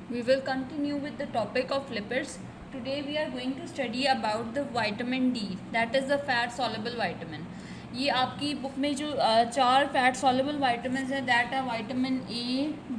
We will continue with the topic of lipids. Today we are going to study about the vitamin D, that is the fat soluble vitamin. ये आपकी book में जो चार fat soluble vitamins हैं, that are vitamin A,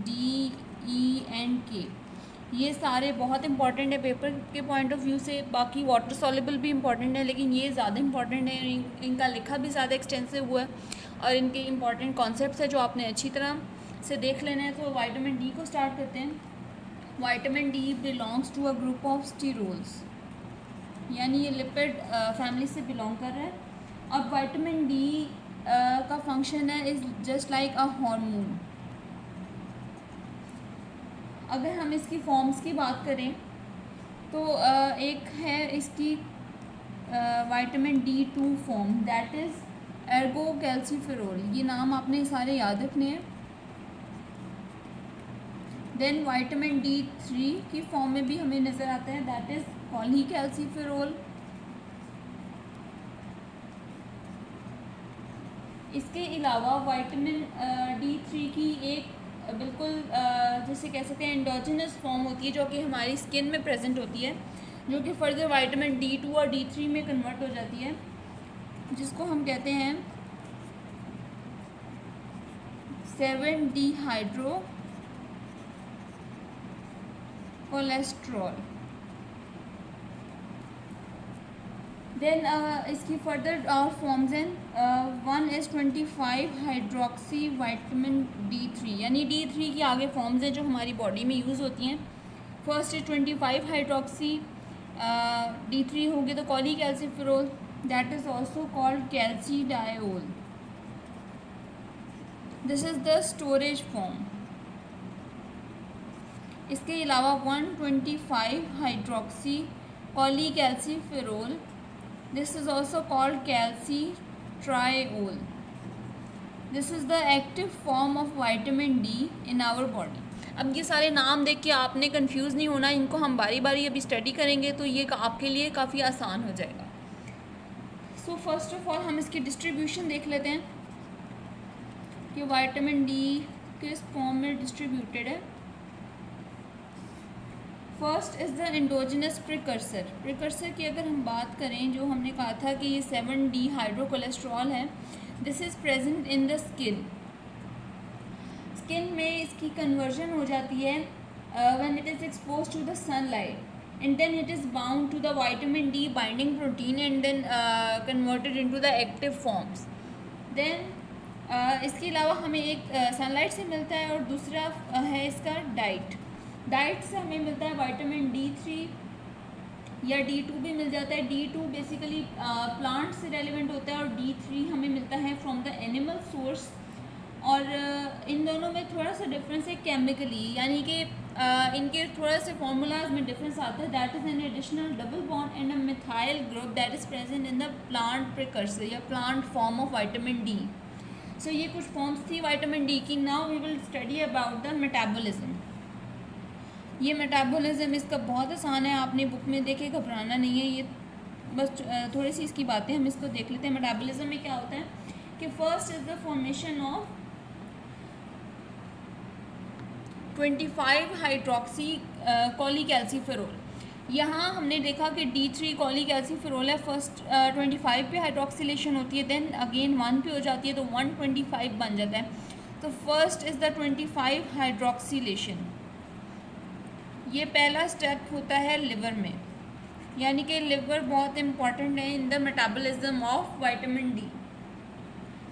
D, E and K. ये सारे बहुत important है पेपर के पॉइंट ऑफ व्यू से. बाकी वाटर सॉल्युबल भी इंपॉर्टेंट है, लेकिन ये ज़्यादा इंपॉर्टेंट है. इनका लिखा भी ज़्यादा एक्सटेंसिव हुआ है और इनके इंपॉर्टेंट कॉन्सेप्ट्स है जो आपने अच्छी तरह से देख लेना है. तो वाइटामिन डी को स्टार्ट करते हैं. Vitamin D belongs to a group of sterols, यानी ये लिपिड फैमिली से बिलोंग कर रहा है. अब वाइटामिन डी का फंक्शन है is just like a hormone. अगर हम इसकी फॉर्म्स की बात करें तो एक है इसकी vitamin D two form, that is ergocalciferol. ये नाम आपने सारे याद रखने हैं. देन वाइटामिन डी थ्री की फॉर्म में भी हमें नज़र आता है, दैट इज़ पॉलीकैल्सीफेरोल. इसके अलावा वाइटामिन डी थ्री की एक बिल्कुल जैसे कह सकते हैं एंडोजिनस फॉर्म होती है जो कि हमारी स्किन में प्रेजेंट होती है, जो कि फर्दर वाइटामिन डी टू और डी थ्री में कन्वर्ट हो जाती है, जिसको हम कहते हैं 7-डिहाइड्रो कोलेस्ट्रॉल. देन इसकी फर्दर फॉर्म्स हैं. One is 25 hydroxy vitamin D three, यानी डी थ्री की आगे फॉर्म्स हैं जो हमारी बॉडी में यूज़ होती हैं. First is 25 hydroxy D three होगी तो polycalciferol, that is also called calcidiol. This is the storage form. इसके अलावा 125 hydroxy polycalciferol, this is also called calcitriol. This is the active form of vitamin D in our body. अब ये सारे नाम देख के आपने कंफ्यूज नहीं होना, इनको हम बारी बारी अभी स्टडी करेंगे तो ये आपके लिए काफ़ी आसान हो जाएगा. सो फर्स्ट ऑफ ऑल हम इसकी डिस्ट्रीब्यूशन देख लेते हैं कि वाइटामिन डी किस फॉर्म में डिस्ट्रीब्यूटेड है. First is the endogenous precursor. Precursor की अगर हम बात करें, जो हमने कहा था कि ये 7-डिहाइड्रो कोलेस्ट्रॉल है, this is present in the skin. Skin में इसकी कन्वर्जन हो जाती है when it is expose to the sunlight and then it is bound to the vitamin D binding protein and then converted into the active forms. Then इसके अलावा हमें एक sunlight से मिलता है और दूसरा है इसका डाइट. डाइट से हमें मिलता है वाइटामिन डी थ्री या डी टू भी मिल जाता है. डी टू बेसिकली प्लांट से रेलिवेंट होता है और डी थ्री हमें मिलता है फ्रॉम द एनिमल सोर्स. और इन दोनों में थोड़ा सा डिफरेंस है केमिकली, यानी कि इनके थोड़ा से फार्मूलाज में डिफरेंस आता है. That is an additional double bond and a methyl group that is present in the plant precursor या plant form of vitamin D. So ये कुछ फॉर्म्स थी वाइटामिन डी की. Now we will study about the metabolism. ये metabolism इसका बहुत आसान है, आपने बुक में देखे, घबराना नहीं है. ये बस थोड़ी सी इसकी बातें हम इसको देख लेते हैं. मेटाबॉलिज्म में क्या होता है कि first is the formation of 25 hydroxy polycalciferol. यहाँ हमने देखा कि डी थ्री पॉलीकैल्सीफेरोल है. फर्स्ट 25 पे हाइड्रोक्सिलेशन होती है, देन अगेन 1 पे हो जाती है तो 125 बन जाता है. तो फर्स्ट इज़ द 25 हाइड्रोक्सिलेशन. ये पहला स्टेप होता है लिवर में, यानी कि लिवर बहुत इंपॉर्टेंट है in the metabolism of vitamin D.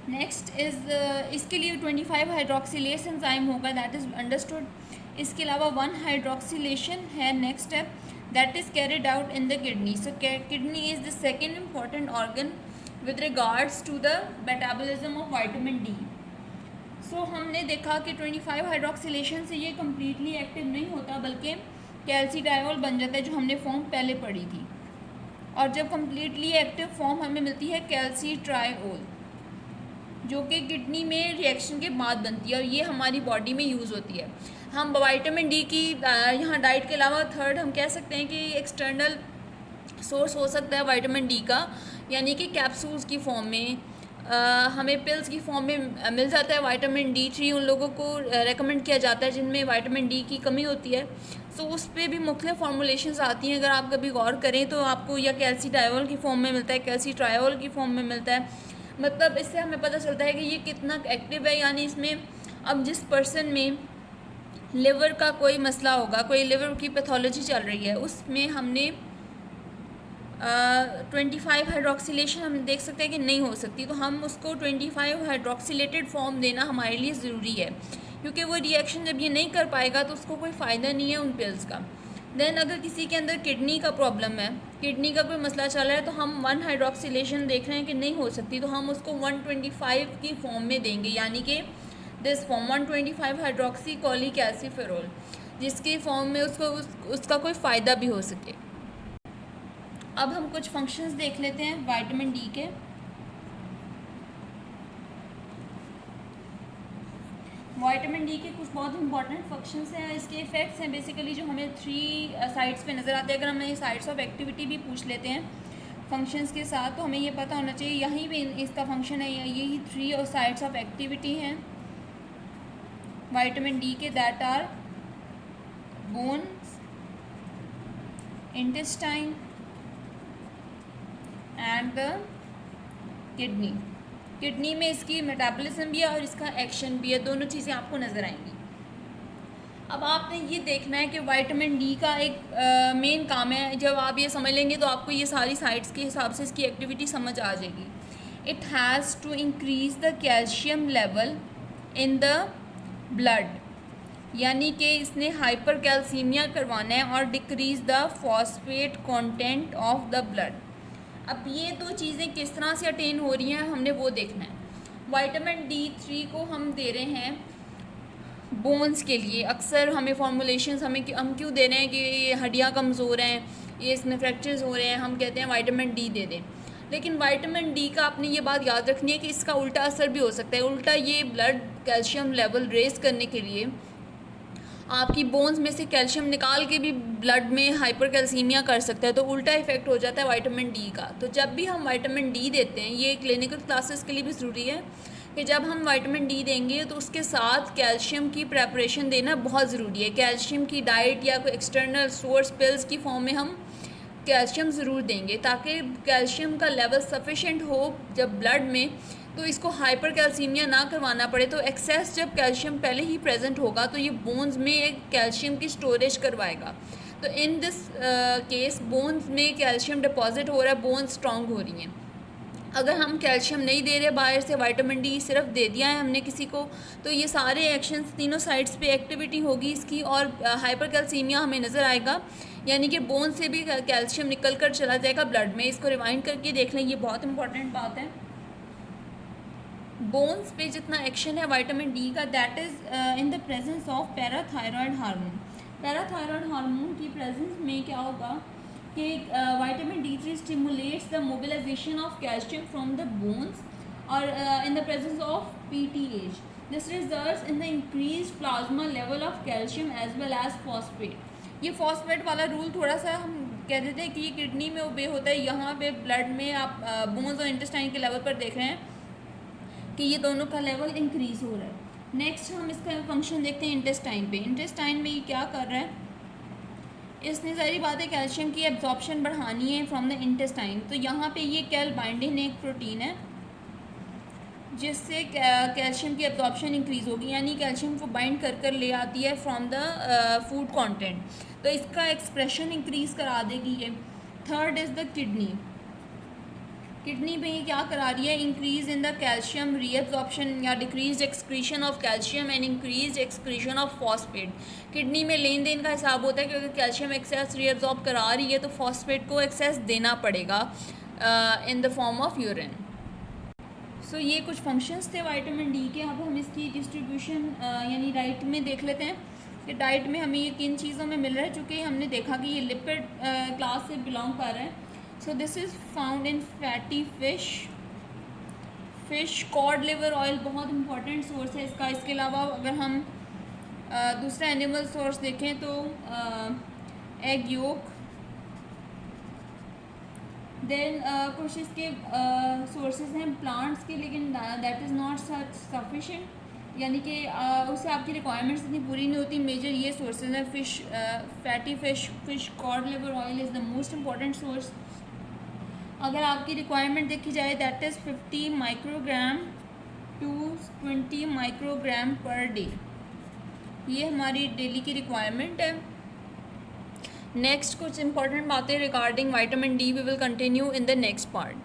Next is इसके लिए 25 हाइड्रोक्सिलेस एंजाइम होगा, दैट इज़ अंडरस्टूड. इसके अलावा 1 हाइड्रोक्सिलेशन है next step, that is carried out in the kidney. So kidney is the second important organ with regards to the metabolism of vitamin D. So हमने देखा कि 25 hydroxylation से ये completely active नहीं होता, बल्कि कैल्सीडायोल बन जाता है, जो हमने फॉर्म पहले पढ़ी थी. और जब कम्प्लीटली एक्टिव फॉर्म हमें मिलती है कैल्सीट्रायोल, जो कि किडनी में रिएक्शन के बाद बनती है और ये हमारी बॉडी में यूज़ होती है. हम वाइटामिन डी की यहाँ डाइट के अलावा थर्ड हम कह सकते हैं कि एक्सटर्नल सोर्स हो सकता है वाइटामिन डी का, यानी कि कैप्सूल्स की फॉर्म में हमें पिल्स की फॉर्म में मिल जाता है। विटामिन D3 उन लोगों को रेकमेंड किया जाता है जिनमें विटामिन D की कमी होती है। सो उस पर भी मुख्तलिफ फार्मूलेशंस आती हैं, अगर आप कभी गौर करें तो आपको या कैल्सीडायोल की फॉर्म में मिलता है, कैल्सीट्रायोल की फॉर्म में मिलता है। मतलब इससे हमें पता चलता है कि ये कितना एक्टिव है। यानी इसमें अब जिस पर्सन में लिवर का कोई मसला होगा, कोई लिवर की पैथोलॉजी चल रही है, उसमें हमने 25 हाइड्रोक्सीलेशन हम देख सकते हैं कि नहीं हो सकती, तो हम उसको 25 हाइड्रोक्सीलेटेड फॉर्म देना हमारे लिए ज़रूरी है, क्योंकि वो रिएक्शन जब ये नहीं कर पाएगा तो उसको कोई फ़ायदा नहीं है उन पिल्स का। देन अगर किसी के अंदर किडनी का प्रॉब्लम है, किडनी का कोई मसला चल रहा है, तो हम 1 हाइड्रोक्सीलेशन देख रहे हैं कि नहीं हो सकती, तो हम उसको 125 की फॉर्म में देंगे, यानी कि दिस फॉर्म 125 हाइड्रोक्सी कॉलीकैल्सीफेरोल, जिसके फॉर्म में उसका कोई फ़ायदा भी हो सके। अब हम कुछ फंक्शंस देख लेते हैं विटामिन डी के। विटामिन डी के कुछ बहुत इंपॉर्टेंट फंक्शंस हैं, इसके इफ़ेक्ट्स हैं बेसिकली जो हमें 3 साइड्स पे नज़र आते हैं। अगर हमें साइड्स ऑफ एक्टिविटी भी पूछ लेते हैं फंक्शंस के साथ, तो हमें ये पता होना चाहिए यहीं पे इसका फंक्शन है, यही 3 साइड्स ऑफ एक्टिविटी हैं विटामिन डी के, that are bones, intestine and the kidney. Kidney में इसकी मेटाबॉलिज्म भी है और इसका एक्शन भी है, दोनों चीज़ें आपको नज़र आएंगी। अब आपने ये देखना है कि विटामिन डी का एक मेन काम है, जब आप ये समझ लेंगे तो आपको ये सारी साइट्स के हिसाब से इसकी एक्टिविटी समझ आ जाएगी। It has to increase the calcium level in the blood, यानी कि इसने हाइपर कैल्सीमिया करवाना है और decrease the phosphate content of the blood. अब ये 2 चीज़ें किस तरह से अटेन हो रही हैं हमने वो देखना है। विटामिन D3 को हम दे रहे हैं बोन्स के लिए, अक्सर हमें फॉर्मुलेशंस हम क्यों दे रहे हैं कि ये हड्डियाँ कमज़ोर हैं, ये इसमें फ्रैक्चर्स हो रहे हैं, हम कहते हैं विटामिन D दे दें। लेकिन विटामिन D का आपने ये बात याद रखनी है कि इसका उल्टा असर भी हो सकता है। उल्टा ये ब्लड कैल्शियम लेवल रेज़ करने के लिए आपकी बोन्स में से कैल्शियम निकाल के भी ब्लड में हाइपर कैल्सीमिया कर सकता है, तो उल्टा इफेक्ट हो जाता है विटामिन डी का। तो जब भी हम विटामिन डी देते हैं, ये क्लिनिकल क्लासेस के लिए भी ज़रूरी है कि जब हम विटामिन डी देंगे तो उसके साथ कैल्शियम की प्रेपरेशन देना बहुत ज़रूरी है। कैल्शियम की डाइट या कोई एक्सटर्नल सोर्स पिल्स की फॉर्म में हम कैल्शियम ज़रूर देंगे, ताकि कैल्शियम का लेवल सफिशेंट हो जब ब्लड में, तो इसको हाइपर कैल्सीमिया ना करवाना पड़े। तो एक्सेस जब कैल्शियम पहले ही प्रेजेंट होगा तो ये बोन्स में एक कैल्शियम की स्टोरेज करवाएगा। तो इन दिस केस बोन्स में कैल्शियम डिपॉजिट हो रहा है, बोन्स स्ट्रॉन्ग हो रही हैं। अगर हम कैल्शियम नहीं दे रहे बाहर से, विटामिन डी सिर्फ दे दिया है हमने किसी को, तो ये सारे एक्शंस तीनों साइड्स पे एक्टिविटी होगी इसकी और हाइपर कैल्सीमिया हमें नज़र आएगा, यानी कि बोन से भी कैल्शियम निकल कर चला जाएगा ब्लड में। इसको रिवाइंड करके देख लें, ये बहुत इंपॉर्टेंट बात है। बोन्स पे जितना एक्शन है विटामिन डी का, that is in the presence of parathyroid hormone. Parathyroid hormone की प्रेजेंस में क्या होगा कि vitamin D3 stimulates the mobilisation of calcium from the bones और in the presence of PTH। This results in the increase plasma level of calcium as well as phosphate. ये phosphate वाला rule थोड़ा सा हम कह देते हैं कि ये किडनी में ओबे होता है, यहाँ पे ब्लड में आप बोन्स और इंटेस्टाइन के लेवल पर देख रहे हैं कि ये दोनों का लेवल इंक्रीज़ हो रहा है। नेक्स्ट हम इसका फंक्शन देखते हैं इंटेस्टाइन पे। इंटेस्टाइन में ये क्या कर रहा है, इसने सारी बातें कैल्शियम की एब्जॉर्प्शन बढ़ानी है फ्रॉम द इंटेस्टाइन। तो यहाँ पे ये कैल बाइंडिन एक प्रोटीन है जिससे कैल्शियम की एब्जॉर्प्शन इंक्रीज़ होगी, यानी कैल्शियम को बाइंड कर ले आती है फ्रॉम द फूड कंटेंट, तो इसका एक्सप्रेशन इंक्रीज़ करा देगी ये। Third is the kidney. Kidney पे ये क्या करा रही है, increase in the calcium reabsorption या decrease excretion of calcium and increase excretion of phosphate. Kidney में लेन देन का हिसाब होता है कि अगर कैल्शियम एक्सेस रीअब्जॉर्ब करा रही है तो फॉस्फेट को एक्सेस देना पड़ेगा in the form of urine. So ये कुछ फंक्शंस थे विटामिन डी के। अब हम इसकी डिस्ट्रीब्यूशन यानी डाइट में देख लेते हैं कि डाइट में हमें ये किन चीज़ों में मिल रहा है, चूँकि हमने देखा कि ये लिपिड क्लास से बिलोंग कर रहा है। So this is found in fatty fish, cod liver oil बहुत इंपॉर्टेंट सोर्स है इसका। इसके अलावा अगर हम दूसरा एनिमल सोर्स देखें तो एग योक, देन कुछ इसके सोर्सेज हैं प्लांट्स के, लेकिन that is not such sufficient, यानी कि उससे आपकी रिक्वायरमेंट्स इतनी पूरी नहीं होती। मेजर ये सोर्सेज हैं fish, fatty fish cod liver oil is the most important source. अगर आपकी रिक्वायरमेंट देखी जाए that is 50 microgram to 20 microgram per day, ये हमारी डेली की रिक्वायरमेंट है। नेक्स्ट कुछ इंपॉर्टेंट बातें regarding vitamin D we will continue in the next part.